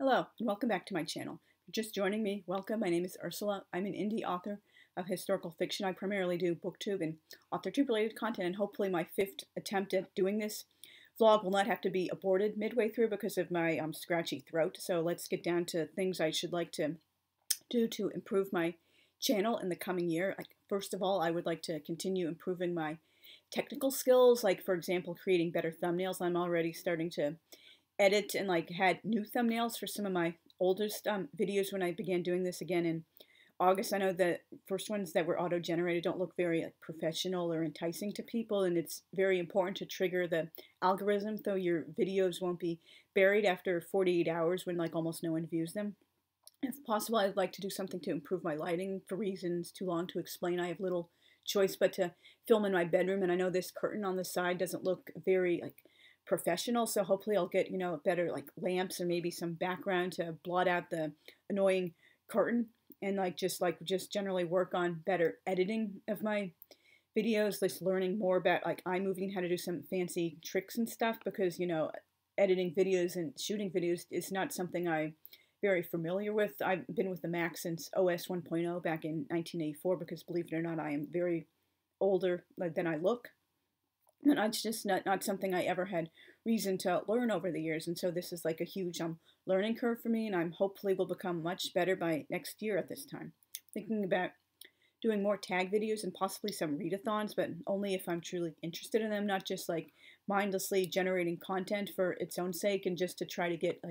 Hello, and welcome back to my channel. If you're just joining me, welcome. My name is Ursula. I'm an indie author of historical fiction. I primarily do BookTube and AuthorTube related content, and hopefully my fifth attempt at doing this vlog will not have to be aborted midway through because of my scratchy throat. So let's get down to things I should like to do to improve my channel in the coming year. First of all, I would like to continue improving my technical skills, like for example, creating better thumbnails. I'm already starting to edit and had new thumbnails for some of my oldest videos when I began doing this again in August. I know the first ones that were auto-generated don't look very professional or enticing to people, and it's very important to trigger the algorithm so your videos won't be buried after 48 hours when almost no one views them. If possible, I'd like to do something to improve my lighting. For reasons too long to explain, I have little choice but to film in my bedroom, and I know this curtain on the side doesn't look very professional, so hopefully I'll get better lamps or maybe some background to blot out the annoying curtain, and just generally work on better editing of my videos, just learning more about iMovie and how to do some fancy tricks and stuff, because editing videos and shooting videos is not something I'm very familiar with. I've been with the Mac since OS 1.0 back in 1984 because, believe it or not, I am very older than I look. And it's just not something I ever had reason to learn over the years. And so this is a huge learning curve for me, and I'm hopefully will become much better by next year at this time. Thinking about doing more tag videos and possibly some readathons, but only if I'm truly interested in them, not just mindlessly generating content for its own sake and just to try to get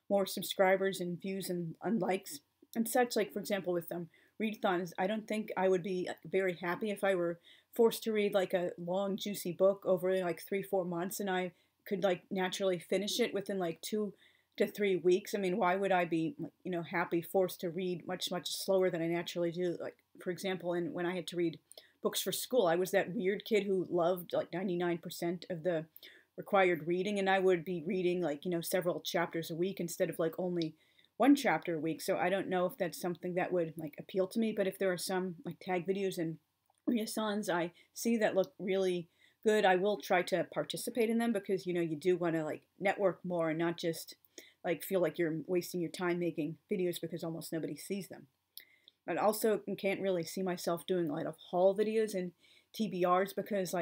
more subscribers and views and likes and such. For example, with readathons, I don't think I would be very happy if I were forced to read a long juicy book over 3-4 months and I could naturally finish it within 2 to 3 weeks. I mean, why would I be happy forced to read much slower than I naturally do? For example, when I had to read books for school, I was that weird kid who loved 99% of the required reading, and I would be reading several chapters a week instead of only one chapter a week. So I don't know if that's something that would appeal to me, but if there are some tag videos and readathons I see that look really good, I will try to participate in them, because you do want to network more and not just feel like you're wasting your time making videos because almost nobody sees them. But also can't really see myself doing a lot of haul videos and TBRs, because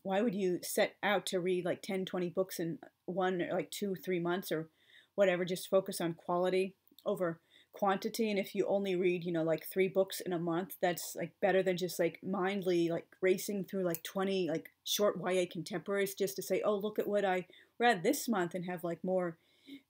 why would you set out to read 10-20 books in 1 or 2-3 months or whatever? Just focus on quality over quantity. And if you only read 3 books in a month, that's better than just mindly racing through 20 short YA contemporaries just to say, oh, look at what I read this month, and have more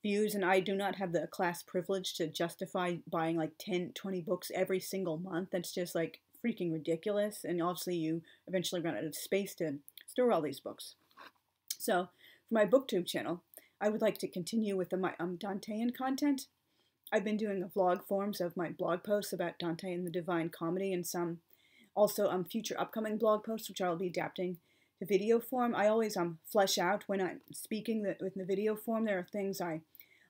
views. And I do not have the class privilege to justify buying 10-20 books every single month. That's just freaking ridiculous, and obviously you eventually run out of space to store all these books. So for my BookTube channel, I would like to continue with my Dantean content. I've been doing vlog forms of my blog posts about Dante and the Divine Comedy, and some also future upcoming blog posts which I'll be adapting to video form. I always flesh out when I'm speaking with the video form. There are things I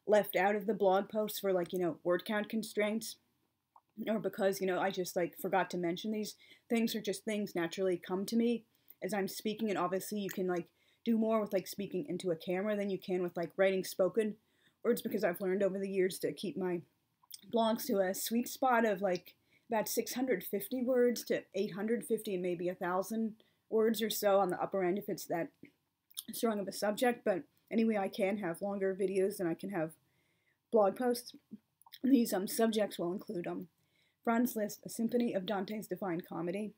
left out of the blog posts for word count constraints, or because I just forgot to mention these things, or just things naturally come to me as I'm speaking. And obviously you can do more with speaking into a camera than you can with writing spoken words, because I've learned over the years to keep my blogs to a sweet spot of about 650 words to 850 and maybe 1,000 words or so on the upper end if it's that strong of a subject. But anyway, I can have longer videos than I can have blog posts. These subjects will include Franz Liszt, A Symphony of Dante's Divine Comedy,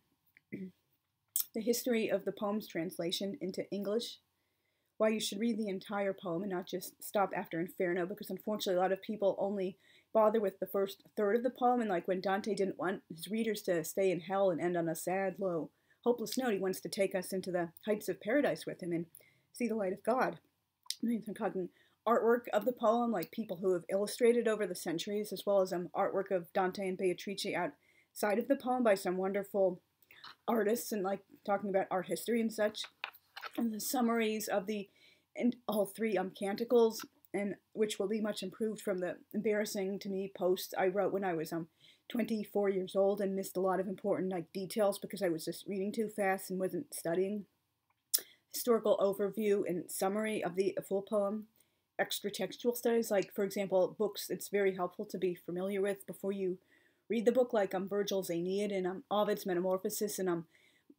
the history of the poem's translation into English, why you should read the entire poem and not just stop after Inferno, because unfortunately a lot of people only bother with the first third of the poem, and when Dante didn't want his readers to stay in hell and end on a sad, low, hopeless note, he wants to take us into the heights of paradise with him and see the light of God. I'm talking artwork of the poem, people who have illustrated over the centuries, as well as artwork of Dante and Beatrice outside of the poem by some wonderful artists, and talking about art history and such, and the summaries of all 3 canticles, and which will be much improved from the embarrassing to me posts I wrote when I was 24 years old and missed a lot of important details because I was just reading too fast and wasn't studying. Historical overview and summary of the full poem, extra textual studies. Like, for example, books it's very helpful to be familiar with before you read the book, like Virgil's Aeneid and Ovid's Metamorphosis, and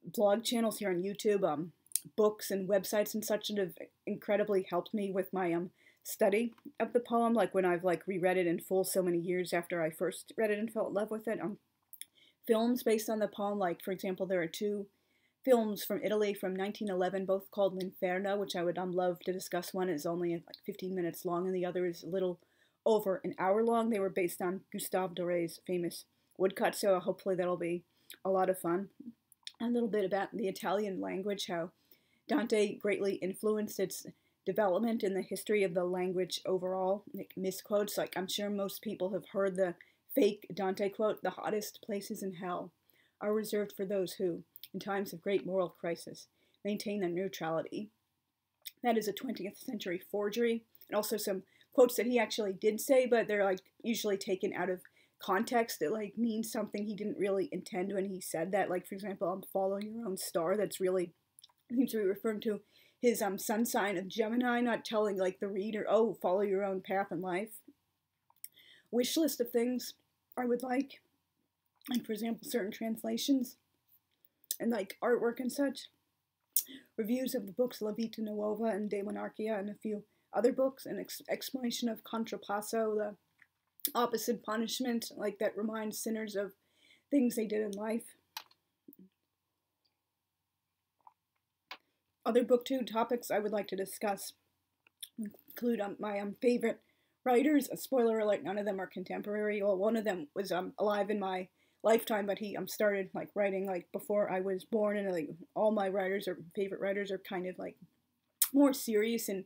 blog channels here on YouTube, books and websites and such that have incredibly helped me with my study of the poem, like when I've like reread it in full so many years after I first read it and fell in love with it. Films based on the poem, like for example, there are two films from Italy from 1911, both called L'Inferno, which I would love to discuss. One is only like 15 minutes long, and the other is a little over an hour long. They were based on Gustave Doré's famous woodcut, so hopefully that'll be a lot of fun. A little bit about the Italian language, how Dante greatly influenced its development in the history of the language overall. Like misquotes, like I'm sure most people have heard the fake Dante quote, "The hottest places in hell are reserved for those who, in times of great moral crisis, maintain their neutrality." That is a 20th century forgery, and also some quotes that he actually did say, but they're like usually taken out of context. It like means something he didn't really intend when he said that. Like for example, "Follow your own star." That's really seems to be referring to his sun sign of Gemini, not telling like the reader, "Oh, follow your own path in life." Wish list of things I would like for example, certain translations and like artwork and such. Reviews of the books La Vita Nuova and De Monarchia and a few other books, an explanation of Contrapasso, the opposite punishment, like that reminds sinners of things they did in life. Other BookTube topics I would like to discuss include my favorite writers. A spoiler alert, none of them are contemporary. Well, one of them was alive in my lifetime, but he started like writing like before I was born, and like all my writers or favorite writers are kind of like more serious and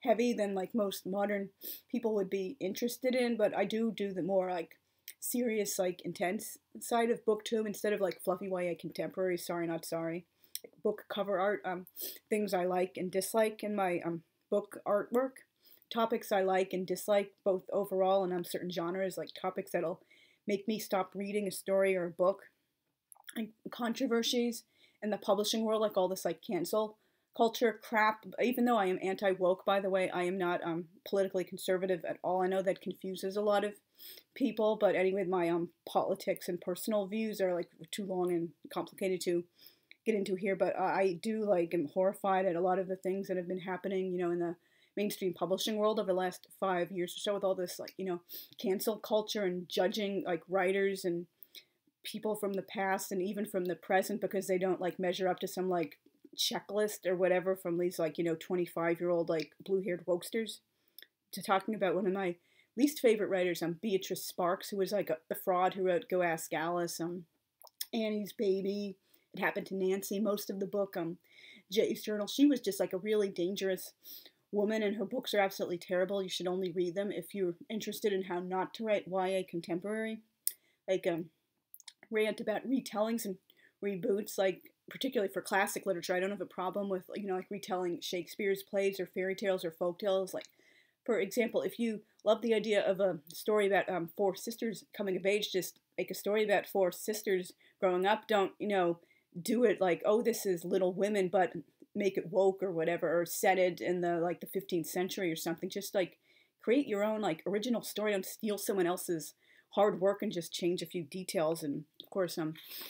heavy than like most modern people would be interested in. But I do the more like serious, like intense side of BookTube instead of like fluffy YA contemporary. Sorry, not sorry. Book cover art, things I like and dislike in my book artwork, topics I like and dislike both overall and certain genres, like topics that'll make me stop reading a story or a book, like controversies in the publishing world, like all this like cancel culture crap. Even though I am anti-woke, by the way, I am not politically conservative at all. I know that confuses a lot of people, but anyway, my politics and personal views are like too long and complicated to get into here, but I do like am horrified at a lot of the things that have been happening, you know, in the mainstream publishing world over the last 5 years or so, with all this like, you know, cancel culture and judging like writers and people from the past and even from the present because they don't like measure up to some like checklist or whatever from these like, you know, 25-year-old like blue-haired wokesters. To talking about one of my least favorite writers, Beatrice Sparks, who was like the fraud who wrote Go Ask Alice, Annie's Baby, It Happened to Nancy, most of the book, Jay's Journal. She was just like a really dangerous woman, and her books are absolutely terrible. You should only read them if you're interested in how not to write YA contemporary. Like, rant about retellings and reboots, like, particularly for classic literature. I don't have a problem with, you know, like retelling Shakespeare's plays or fairy tales or folk tales. Like, for example, if you love the idea of a story about 4 sisters coming of age, just make a story about 4 sisters growing up. Don't, you know, do it like, oh, this is Little Women, but make it woke or whatever, or set it in the like the 15th century or something. Just like create your own like original story. Don't steal someone else's hard work and just change a few details. And of course,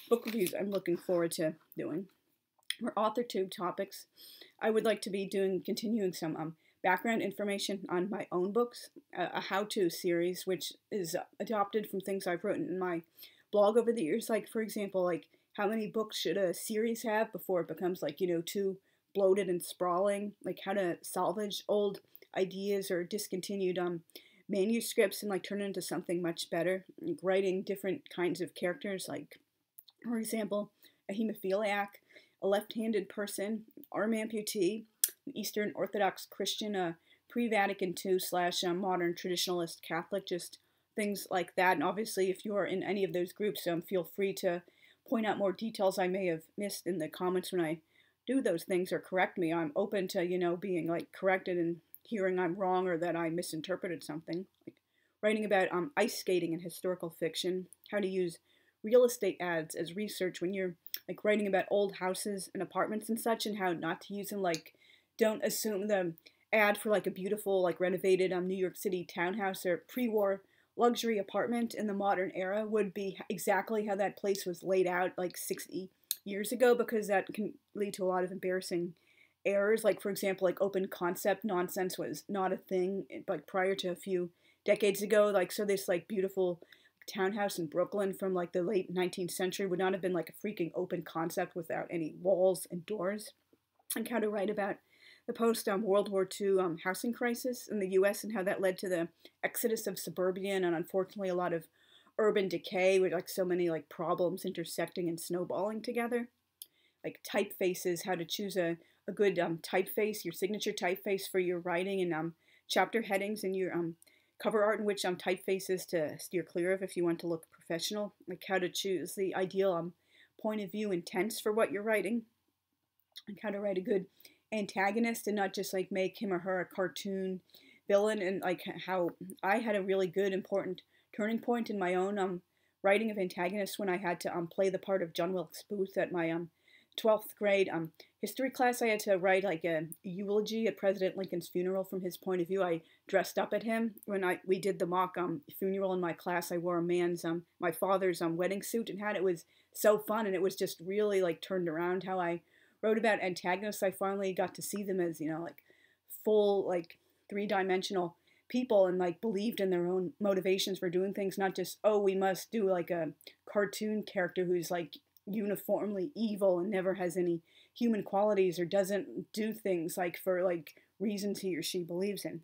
book reviews I'm looking forward to doing. For AuthorTube topics, I would like to be continuing some background information on my own books, a how-to series which is adopted from things I've written in my blog over the years. Like, for example, like how many books should a series have before it becomes like, you know, too bloated and sprawling, like how to salvage old ideas or discontinued manuscripts and like turn it into something much better, like writing different kinds of characters, like for example a hemophiliac, a left-handed person, arm amputee, an Eastern Orthodox Christian, a pre-Vatican II / modern traditionalist Catholic, just things like that. And obviously if you are in any of those groups, feel free to point out more details I may have missed in the comments when I do those things, or correct me. I'm open to, you know, being like corrected and hearing I'm wrong or that I misinterpreted something. Like writing about ice skating and historical fiction, how to use real estate ads as research when you're like writing about old houses and apartments and such, and how not to use them. Like, don't assume the ad for like a beautiful, like renovated New York City townhouse or pre-war luxury apartment in the modern era would be exactly how that place was laid out like 60 years ago, because that can lead to a lot of embarrassing errors. Like, for example, like open concept nonsense was not a thing like prior to a few decades ago. Like, so this like beautiful townhouse in Brooklyn from like the late 19th century would not have been like a freaking open concept without any walls and doors. And how to write about the post World War II housing crisis in the U.S. and how that led to the exodus of suburban and unfortunately a lot of urban decay with like so many like problems intersecting and snowballing together. Like typefaces, how to choose a good typeface, your signature typeface for your writing, and chapter headings and your cover art, and which typefaces to steer clear of if you want to look professional. Like how to choose the ideal point of view and tense for what you're writing, and how to write a good antagonist and not just like make him or her a cartoon villain. And like how I had a really good important turning point in my own writing of antagonists when I had to play the part of John Wilkes Booth at my 12th grade history class. I had to write like a eulogy at President Lincoln's funeral from his point of view. I dressed up at him when we did the mock funeral in my class. I wore a man's my father's wedding suit and hat. It was so fun, and it was just really like turned around how I wrote about antagonists. I finally got to see them as, you know, like full like three-dimensional people and like believed in their own motivations for doing things, not just, oh, we must do like a cartoon character who's like uniformly evil and never has any human qualities or doesn't do things like for like reasons he or she believes in.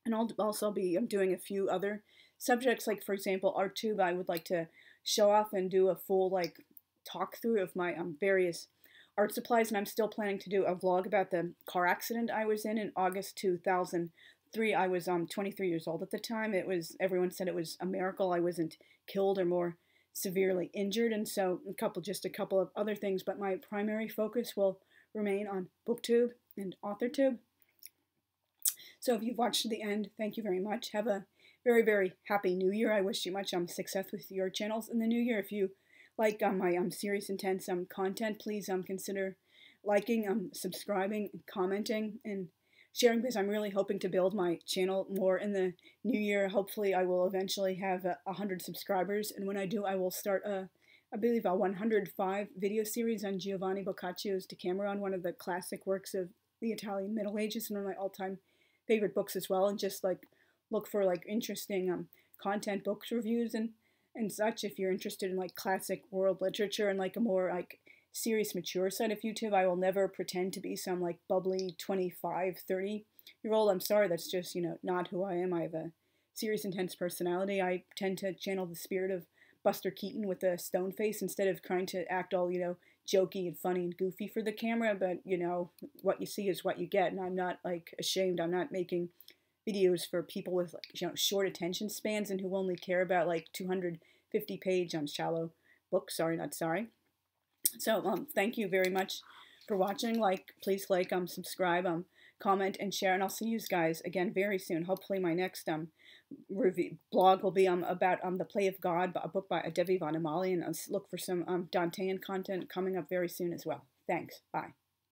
And I'll also be doing a few other subjects, like for example AuthorTube. I would like to show off and do a full like talk through of my various art supplies, and I'm still planning to do a vlog about the car accident I was in August 2003. I was 23 years old at the time. Everyone said it was a miracle I wasn't killed or more severely injured, and so just a couple of other things, but my primary focus will remain on BookTube and AuthorTube. So if you've watched to the end, thank you very much. Have a very, very happy New Year. I wish you much success with your channels in the new year. If you like my serious, intense content, please consider liking, subscribing, commenting, and sharing, because I'm really hoping to build my channel more in the new year. Hopefully I will eventually have 100 subscribers, and when I do, I will start I believe a 105 video series on Giovanni Boccaccio's Decameron, one of the classic works of the Italian Middle Ages, and one of my all-time favorite books as well. And just like look for like interesting content, books reviews and such if you're interested in like classic world literature and like a more like serious, mature side of YouTube. I will never pretend to be some like bubbly 25, 30-year-old. I'm sorry, that's just, you know, not who I am. I have a serious, intense personality. I tend to channel the spirit of Buster Keaton with a stone face instead of trying to act all, you know, jokey and funny and goofy for the camera. But, you know, what you see is what you get, and I'm not like ashamed. I'm not making videos for people with like, you know, short attention spans and who only care about like 250-page shallow books. Sorry, not sorry. So thank you very much for watching. Please like, subscribe, comment, and share, and I'll see you guys again very soon. Hopefully my next blog will be about The Play of God, a book by Devi Vanamali, and I'll look for some Dantean content coming up very soon as well. Thanks. Bye.